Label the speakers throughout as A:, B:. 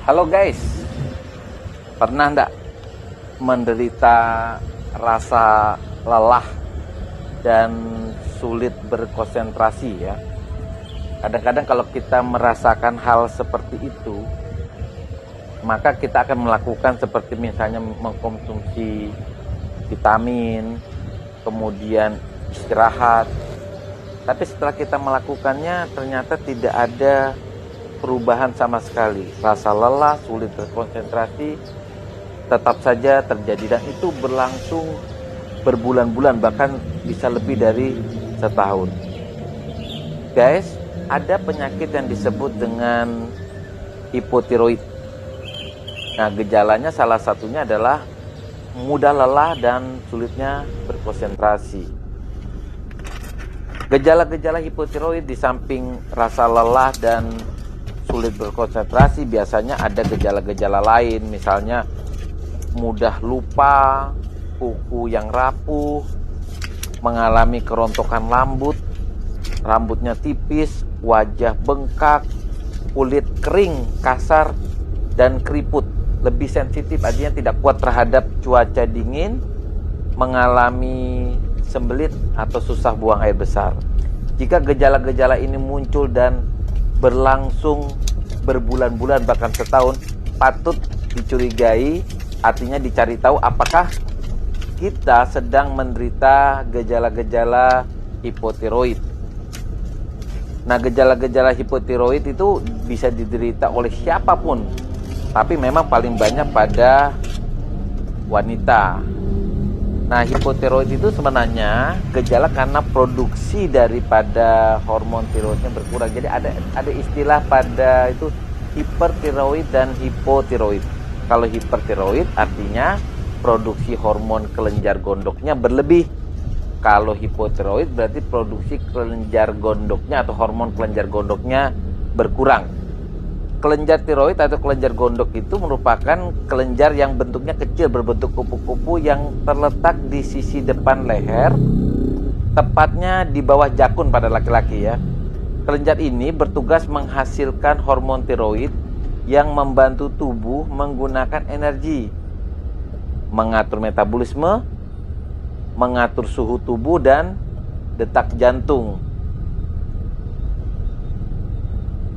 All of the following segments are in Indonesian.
A: Halo guys, pernah enggak menderita rasa lelah dan sulit berkonsentrasi ya? Kadang-kadang kalau kita merasakan hal seperti itu, maka kita akan melakukan seperti misalnya mengkonsumsi vitamin, kemudian istirahat. Tapi setelah kita melakukannya ternyata tidak ada perubahan sama sekali. Rasa lelah, sulit berkonsentrasi tetap saja terjadi, dan itu berlangsung berbulan-bulan, bahkan bisa lebih dari setahun. Guys, ada penyakit yang disebut dengan hipotiroid. Nah, gejalanya salah satunya adalah mudah lelah dan sulitnya berkonsentrasi. Gejala-gejala hipotiroid di samping rasa lelah dan sulit berkonsentrasi, biasanya ada gejala-gejala lain, misalnya mudah lupa, kuku yang rapuh, mengalami kerontokan rambutnya tipis, wajah bengkak, kulit kering, kasar, dan keriput. Lebih sensitif, artinya tidak kuat terhadap cuaca dingin, mengalami sembelit atau susah buang air besar. Jika gejala-gejala ini muncul dan berlangsung berbulan-bulan bahkan setahun, patut dicurigai, artinya dicari tahu apakah kita sedang menderita gejala-gejala hipotiroid. Nah, gejala-gejala hipotiroid itu bisa diderita oleh siapapun, tapi memang paling banyak pada wanita. Nah, hipotiroid itu sebenarnya gejala karena produksi daripada hormon tiroidnya berkurang. Jadi ada istilah pada itu hipertiroid dan hipotiroid. Kalau hipertiroid artinya produksi hormon kelenjar gondoknya berlebih. Kalau hipotiroid berarti produksi kelenjar gondoknya atau hormon kelenjar gondoknya berkurang. Kelenjar tiroid atau kelenjar gondok itu merupakan kelenjar yang bentuknya kecil, berbentuk kupu-kupu yang terletak di sisi depan leher, tepatnya di bawah jakun pada laki-laki ya. Kelenjar ini bertugas menghasilkan hormon tiroid yang membantu tubuh menggunakan energi, mengatur metabolisme, mengatur suhu tubuh dan detak jantung.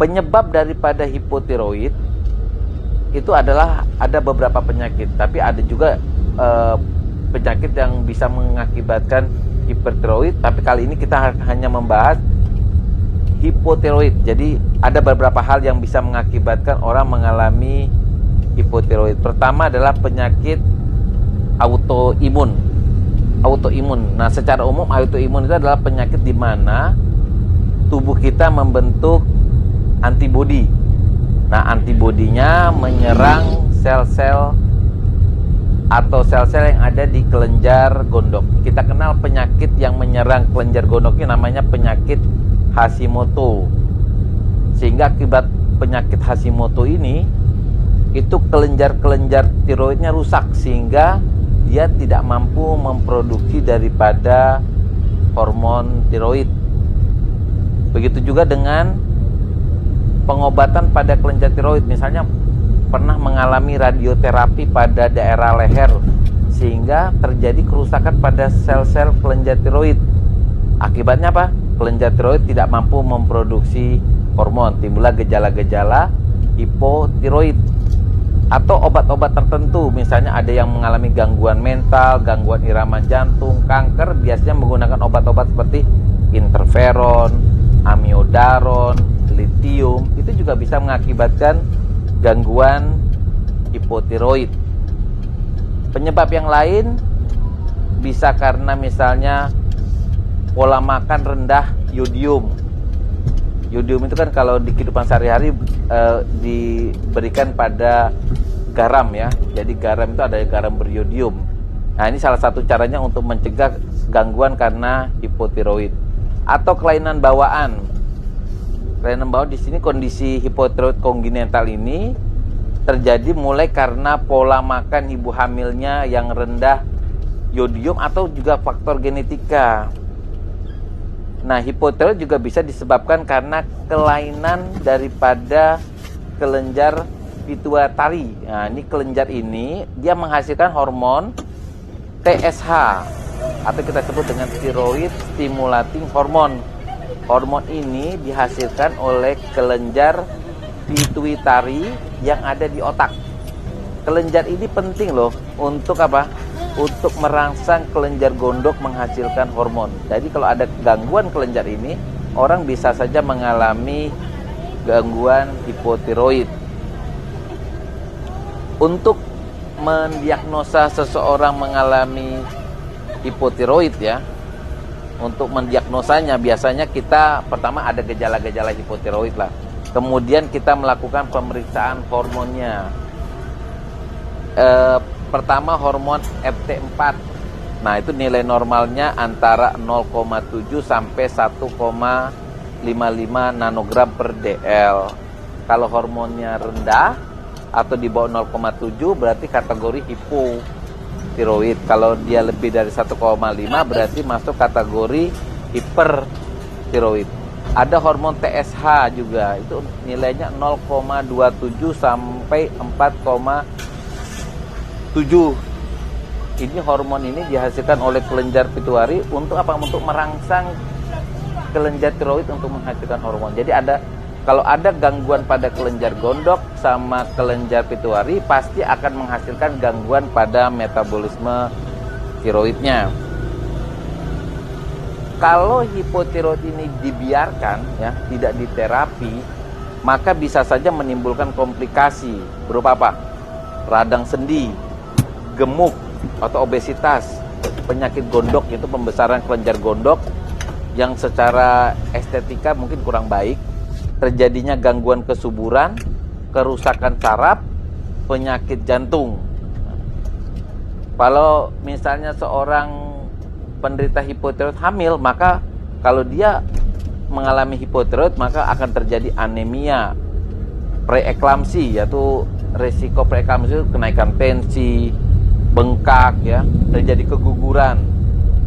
A: Penyebab daripada hipotiroid itu adalah ada beberapa penyakit, tapi ada juga penyakit yang bisa mengakibatkan hipertiroid. Tapi kali ini kita hanya membahas hipotiroid. Jadi ada beberapa hal yang bisa mengakibatkan orang mengalami hipotiroid. Pertama adalah penyakit autoimun. Nah, secara umum autoimun itu adalah penyakit di mana tubuh kita membentuk antibodi. Nah, antibodinya menyerang sel-sel atau sel-sel yang ada di kelenjar gondok. Kita kenal penyakit yang menyerang kelenjar gondok ini namanya penyakit Hashimoto. Sehingga akibat penyakit Hashimoto ini, itu kelenjar-kelenjar tiroidnya rusak sehingga dia tidak mampu memproduksi daripada hormon tiroid. Begitu juga dengan pengobatan pada kelenjar tiroid, misalnya pernah mengalami radioterapi pada daerah leher sehingga terjadi kerusakan pada sel-sel kelenjar tiroid. Akibatnya apa? Kelenjar tiroid tidak mampu memproduksi hormon, timbullah gejala-gejala hipotiroid. Atau obat-obat tertentu, misalnya ada yang mengalami gangguan mental, gangguan irama jantung, kanker, biasanya menggunakan obat-obat seperti interferon, amiodaron, lithium. Itu juga bisa mengakibatkan gangguan hipotiroid. Penyebab yang lain bisa karena misalnya pola makan rendah yodium. Yodium itu kan kalau di kehidupan sehari-hari diberikan pada garam ya. Jadi garam itu ada garam beryodium. Nah, ini salah satu caranya untuk mencegah gangguan karena hipotiroid. Atau kelainan bawaan. Kelainan bawaan di sini, kondisi hipotiroid kongenital ini terjadi mulai karena pola makan ibu hamilnya yang rendah yodium atau juga faktor genetika. Nah, hipotiroid juga bisa disebabkan karena kelainan daripada kelenjar pituitari. Nah, ini kelenjar ini dia menghasilkan hormon TSH atau kita sebut dengan thyroid stimulating hormone. Hormon ini dihasilkan oleh kelenjar pituitari yang ada di otak. Kelenjar ini penting loh untuk apa? Untuk merangsang kelenjar gondok menghasilkan hormon. Jadi kalau ada gangguan kelenjar ini, orang bisa saja mengalami gangguan hipotiroid. Untuk mendiagnosa seseorang mengalami hipotiroid ya, untuk mendiagnosanya biasanya kita pertama ada gejala-gejala hipotiroid lah. Kemudian kita melakukan pemeriksaan hormonnya. Pertama hormon FT4. Nah, itu nilai normalnya antara 0,7 sampai 1,55 nanogram per dl. Kalau hormonnya rendah atau di bawah 0,7 berarti kategori hipotiroid. Kalau dia lebih dari 1,5 berarti masuk kategori hipertiroid. Ada hormon TSH juga, itu nilainya 0,27 sampai 4,7. Ini hormon ini dihasilkan oleh kelenjar pituitari untuk apa? Untuk merangsang kelenjar tiroid untuk menghasilkan hormon. Jadi kalau ada gangguan pada kelenjar gondok sama kelenjar pituitari pasti akan menghasilkan gangguan pada metabolisme tiroidnya. Kalau hipotiroid ini dibiarkan ya, tidak diterapi, maka bisa saja menimbulkan komplikasi berupa apa? Radang sendi, gemuk atau obesitas, penyakit gondok, yaitu pembesaran kelenjar gondok yang secara estetika mungkin kurang baik, terjadinya gangguan kesuburan, kerusakan saraf, penyakit jantung. Kalau misalnya seorang penderita hipotiroid hamil, maka kalau dia mengalami hipotiroid maka akan terjadi anemia, preeklamsi, yaitu resiko preeklamsi itu kenaikan tensi, bengkak ya, terjadi keguguran,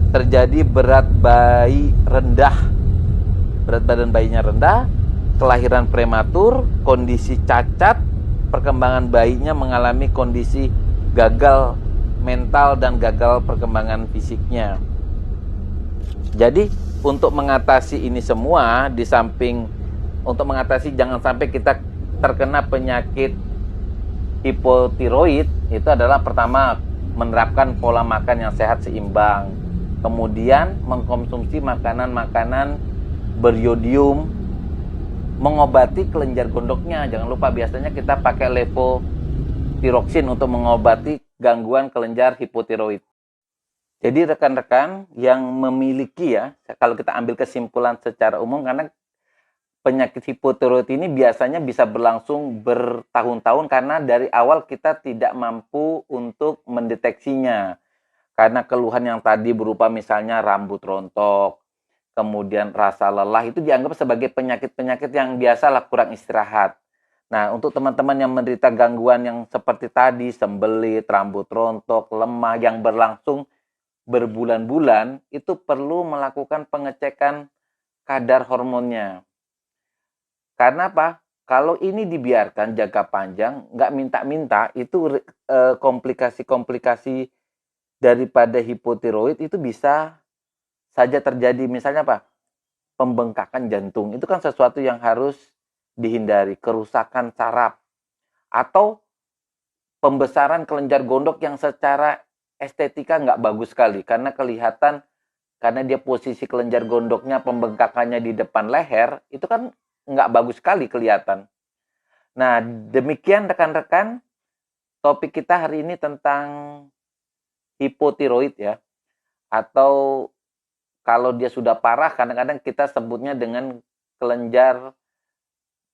A: terjadi berat bayi rendah, berat badan bayinya rendah, kelahiran prematur, kondisi cacat, perkembangan bayinya mengalami kondisi gagal mental dan gagal perkembangan fisiknya. Jadi untuk mengatasi ini semua, di samping untuk mengatasi jangan sampai kita terkena penyakit hipotiroid, itu adalah pertama menerapkan pola makan yang sehat seimbang, kemudian mengkonsumsi makanan-makanan beriodium, mengobati kelenjar gondoknya. Jangan lupa biasanya kita pakai levothyroxine untuk mengobati gangguan kelenjar hipotiroid. Jadi rekan-rekan yang memiliki ya, kalau kita ambil kesimpulan secara umum, karena penyakit hipotiroid ini biasanya bisa berlangsung bertahun-tahun karena dari awal kita tidak mampu untuk mendeteksinya. Karena keluhan yang tadi berupa misalnya rambut rontok, kemudian rasa lelah, itu dianggap sebagai penyakit-penyakit yang biasalah kurang istirahat. Nah, untuk teman-teman yang menderita gangguan yang seperti tadi, sembelit, rambut rontok, lemah, yang berlangsung berbulan-bulan, itu perlu melakukan pengecekan kadar hormonnya. Karena apa? Kalau ini dibiarkan jangka panjang, nggak minta-minta, itu komplikasi-komplikasi daripada hipotiroid itu bisa saja terjadi. Misalnya apa? Pembengkakan jantung. Itu kan sesuatu yang harus dihindari. Kerusakan saraf. Atau pembesaran kelenjar gondok yang secara estetika nggak bagus sekali. Karena kelihatan, karena dia posisi kelenjar gondoknya, pembengkakannya di depan leher, itu kan nggak bagus sekali kelihatan. Nah, demikian rekan-rekan topik kita hari ini tentang hipotiroid ya. Atau kalau dia sudah parah, kadang-kadang kita sebutnya dengan kelenjar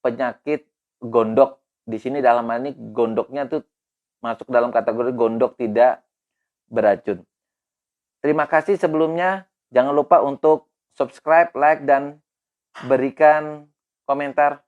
A: penyakit gondok. Di sini dalam hal ini gondoknya tuh masuk dalam kategori gondok tidak beracun. Terima kasih sebelumnya. Jangan lupa untuk subscribe, like, dan berikan komentar.